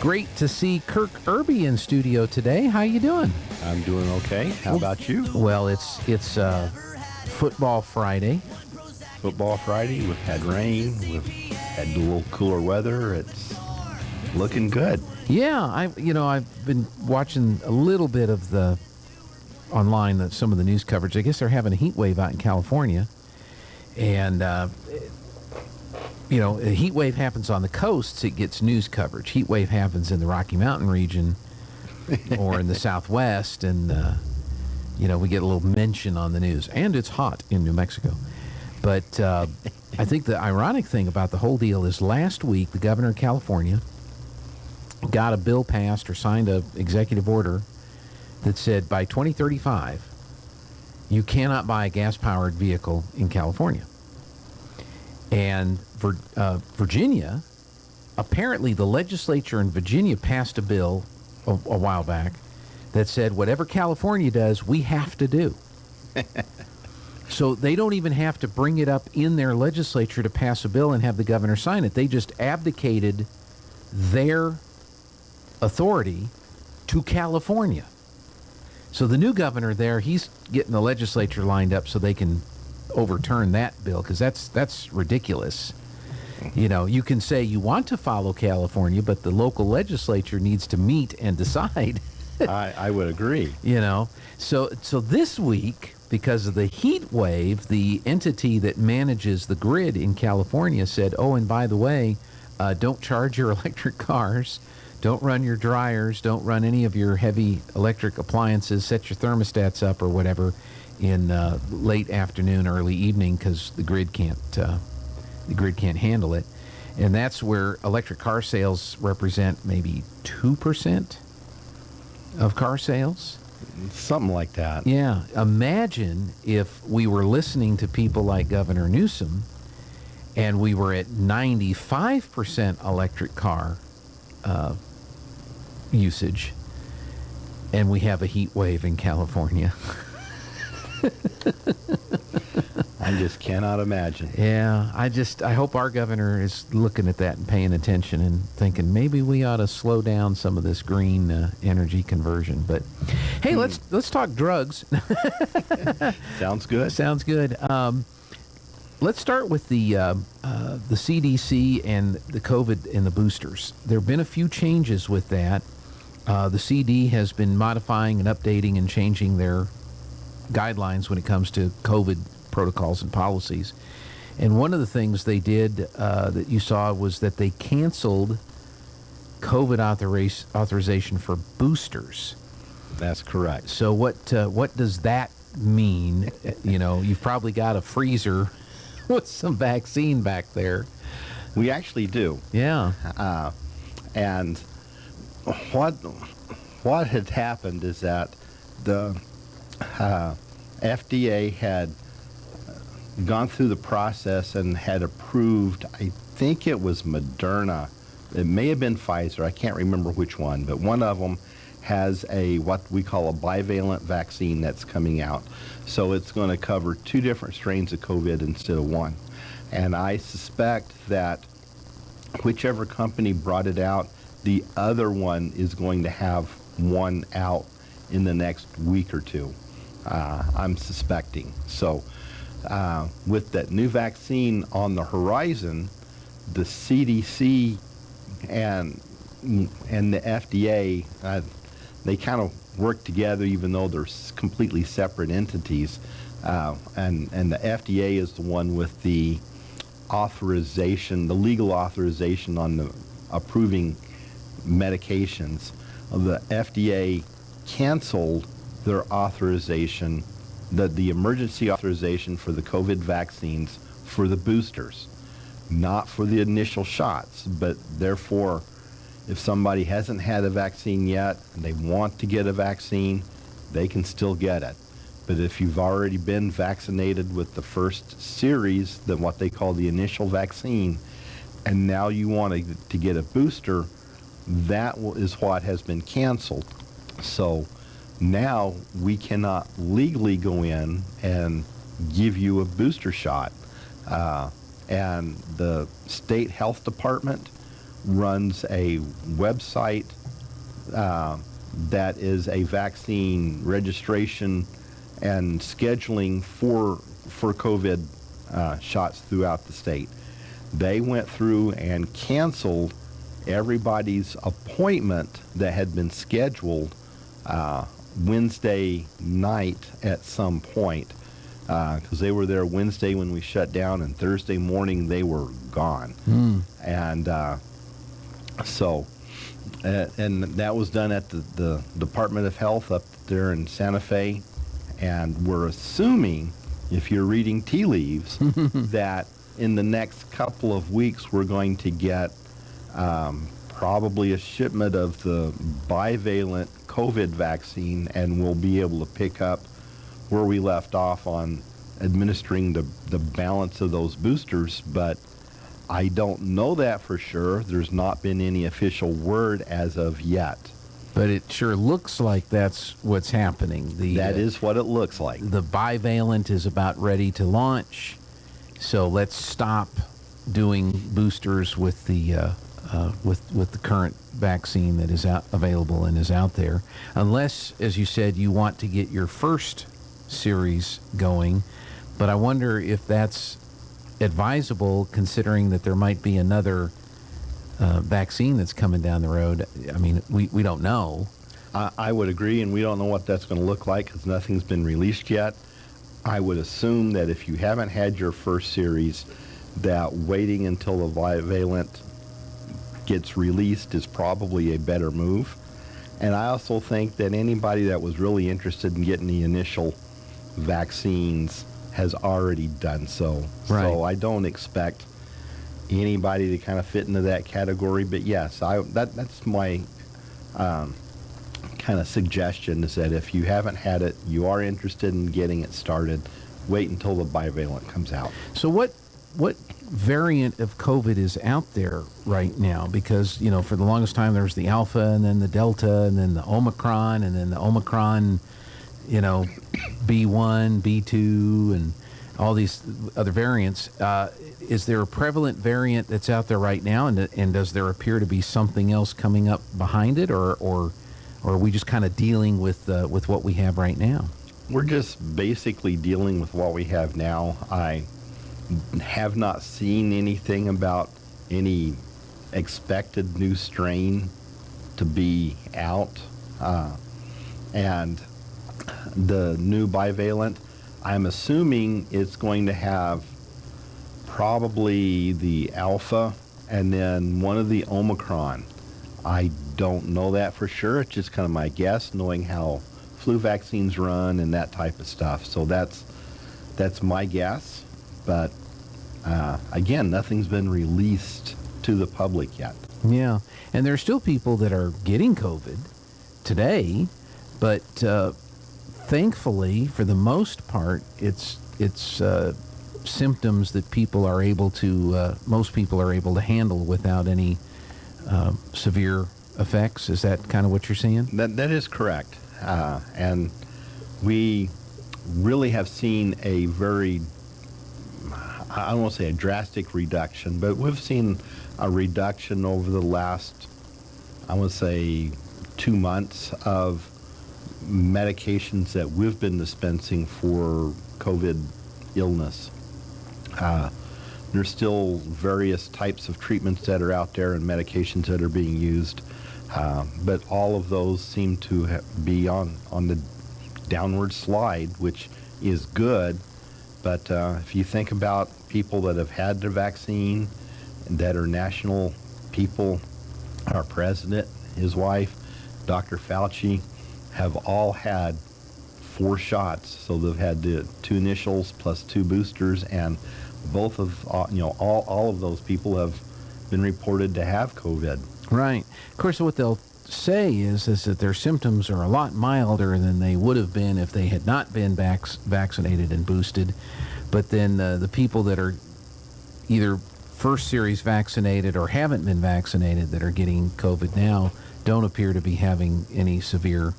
Great to see Kirk Irby in studio today. How you doing? I'm doing okay. How about you? Well, it's Football Friday. Football Friday. We've had rain. We've had a little cooler weather. It's looking good. Yeah, I've been watching a little bit of the online some of the news coverage. I guess they're having a heat wave out in California, and a heat wave happens on the coasts, it gets news coverage. Heat wave happens in the Rocky Mountain region or in the Southwest, and we get a little mention on the news. And it's hot in New Mexico. But I think the ironic thing about the whole deal is last week the governor of California got a bill passed or signed an executive order that said by 2035 you cannot buy a gas-powered vehicle in California. And Virginia, apparently the legislature in Virginia passed a bill a while back that said whatever California does, we have to do. So they don't even have to bring it up in their legislature to pass a bill and have the governor sign it. They just abdicated their authority to California. So the new governor there, he's getting the legislature lined up so they can overturn that bill, because that's ridiculous. You can say you want to follow California, but the local legislature needs to meet and decide. I would agree. So this week, because of the heat wave, the entity that manages the grid in California said, oh, and by the way, don't charge your electric cars, don't run your dryers, don't run any of your heavy electric appliances, set your thermostats up or whatever in late afternoon, early evening, because the grid can't handle it. And that's where electric car sales represent maybe 2% of car sales. Something like that. Yeah. Imagine if we were listening to people like Governor Newsom and we were at 95% electric car usage, and we have a heat wave in California. I just cannot imagine. Yeah, I hope our governor is looking at that and paying attention and thinking maybe we ought to slow down some of this green energy conversion. But hey, let's talk drugs. Sounds good. Sounds good. Let's start with the CDC and the COVID and the boosters. There have been a few changes with that. The CD has been modifying and updating and changing their guidelines when it comes to COVID protocols and policies. And one of the things they did that you saw was that they canceled COVID authorization for boosters. That's correct. So what does that mean? You've probably got a freezer with some vaccine back there. We actually do. Yeah. And what had happened is that the FDA had gone through the process and had approved, I think it was Moderna. It may have been Pfizer. I can't remember which one, but one of them has what we call a bivalent vaccine that's coming out. So it's going to cover 2 different strains of COVID instead of one. And I suspect that whichever company brought it out, the other one is going to have one out in the next week or 2. I'm suspecting. So with that new vaccine on the horizon, the CDC and the FDA, they kind of work together even though they're completely separate entities. And the FDA is the one with the authorization, the legal authorization on the approving medications. The FDA canceled their authorization, the emergency authorization for the COVID vaccines for the boosters, not for the initial shots, but therefore if somebody hasn't had a vaccine yet and they want to get a vaccine, they can still get it. But if you've already been vaccinated with the first series, then what they call the initial vaccine, and now you want to get a booster, that is what has been canceled. So now we cannot legally go in and give you a booster shot. And the state health department runs a website that is a vaccine registration and scheduling for COVID shots throughout the state. They went through and canceled everybody's appointment that had been scheduled Wednesday night at some point, because they were there Wednesday when we shut down, and Thursday morning they were gone. And and that was done at the Department of Health up there in Santa Fe, and we're assuming, if you're reading tea leaves, that in the next couple of weeks we're going to get probably a shipment of the bivalent COVID vaccine, and we'll be able to pick up where we left off on administering the balance of those boosters. But I don't know that for sure. There's not been any official word as of yet. But it sure looks like that's what's happening. That is what it looks like. The bivalent is about ready to launch, so let's stop doing boosters with the with the current vaccine that is available and is out there, unless, as you said, you want to get your first series going. But I wonder if that's advisable, considering that there might be another vaccine that's coming down the road. I mean, we don't know. I would agree, and we don't know what that's going to look like because nothing's been released yet. I would assume that if you haven't had your first series, that waiting until the bivalent gets released is probably a better move. And I also think that anybody that was really interested in getting the initial vaccines has already done so. Right. So I don't expect anybody to kind of fit into that category. But yes, that's my kind of suggestion, is that if you haven't had it, you are interested in getting it started, wait until the bivalent comes out. So what variant of COVID is out there right now? Because, you know, for the longest time there was the Alpha, and then the Delta, and then the Omicron, and then the Omicron, you know, B1, B2, and all these other variants. Is there a prevalent variant that's out there right now, and does there appear to be something else coming up behind it, or are we just kind of dealing with what we have right now? We're just basically dealing with what we have now. I have not seen anything about any expected new strain to be out. And the new bivalent, I'm assuming it's going to have probably the Alpha and then one of the Omicron. I don't know that for sure. It's just kind of my guess, knowing how flu vaccines run and that type of stuff. So that's my guess. But again, nothing's been released to the public yet. Yeah, and there are still people that are getting COVID today, but thankfully, for the most part, it's symptoms that people are able to, most people are able to handle without any severe effects. Is that kind of what you're seeing? That is correct. And we really have seen a very, I don't want to say a drastic reduction, but we've seen a reduction over the last, I want to say, 2 months of medications that we've been dispensing for COVID illness. There's still various types of treatments that are out there and medications that are being used, but all of those seem to be on the downward slide, which is good. But if you think about people that have had their vaccine, that are national people, our president, his wife, Dr. Fauci, have all had 4 shots. So they've had the 2 initials plus 2 boosters, and both of all of those people have been reported to have COVID. Right. Of course, what they'll say is that their symptoms are a lot milder than they would have been if they had not been vaccinated and boosted. But then the people that are either first series vaccinated or haven't been vaccinated that are getting COVID now don't appear to be having any severe.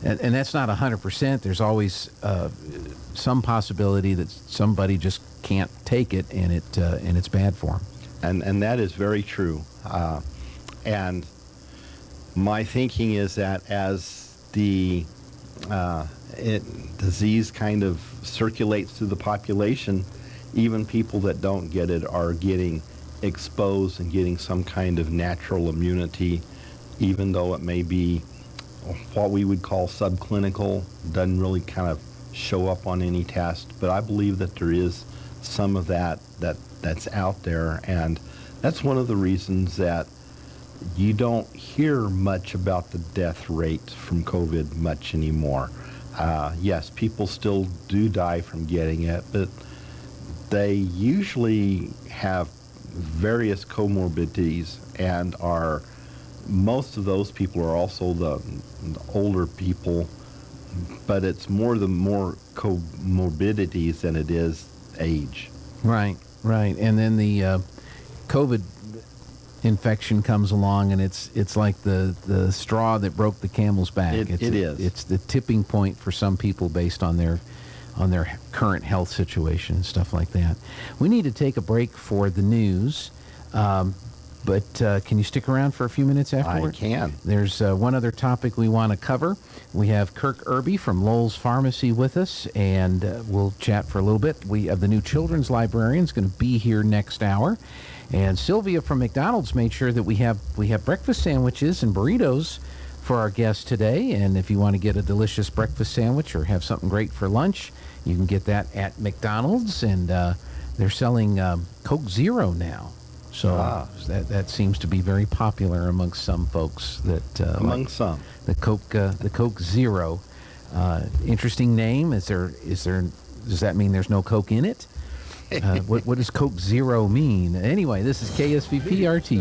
And that's not 100%. There's always some possibility that somebody just can't take it, and it's bad for them. And that is very true. And my thinking is that as the disease kind of circulates through the population, even people that don't get it are getting exposed and getting some kind of natural immunity, even though it may be what we would call subclinical, doesn't really kind of show up on any test. But I believe that there is some of that's out there, and that's one of the reasons that you don't hear much about the death rate from COVID much anymore. Yes, people still do die from getting it, but they usually have various comorbidities, and most of those people are also the older people, but it's more comorbidities than it is age. Right. And then the COVID infection comes along, and it's like the straw that broke the camel's back. It is. It's the tipping point for some people based on their current health situation and stuff like that. We need to take a break for the news, but can you stick around for a few minutes afterward? I can. There's one other topic we want to cover. We have Kirk Irby from Lowell's Pharmacy with us, and we'll chat for a little bit. We have the new children's librarian is going to be here next hour. And Sylvia from McDonald's made sure that we have breakfast sandwiches and burritos for our guests today. And if you want to get a delicious breakfast sandwich or have something great for lunch, you can get that at McDonald's. And they're selling Coke Zero now. So that seems to be very popular amongst some folks. Some. The Coke Zero. Interesting name. Does that mean there's no Coke in it? What does Coke Zero mean? Anyway, this is KSVP RT.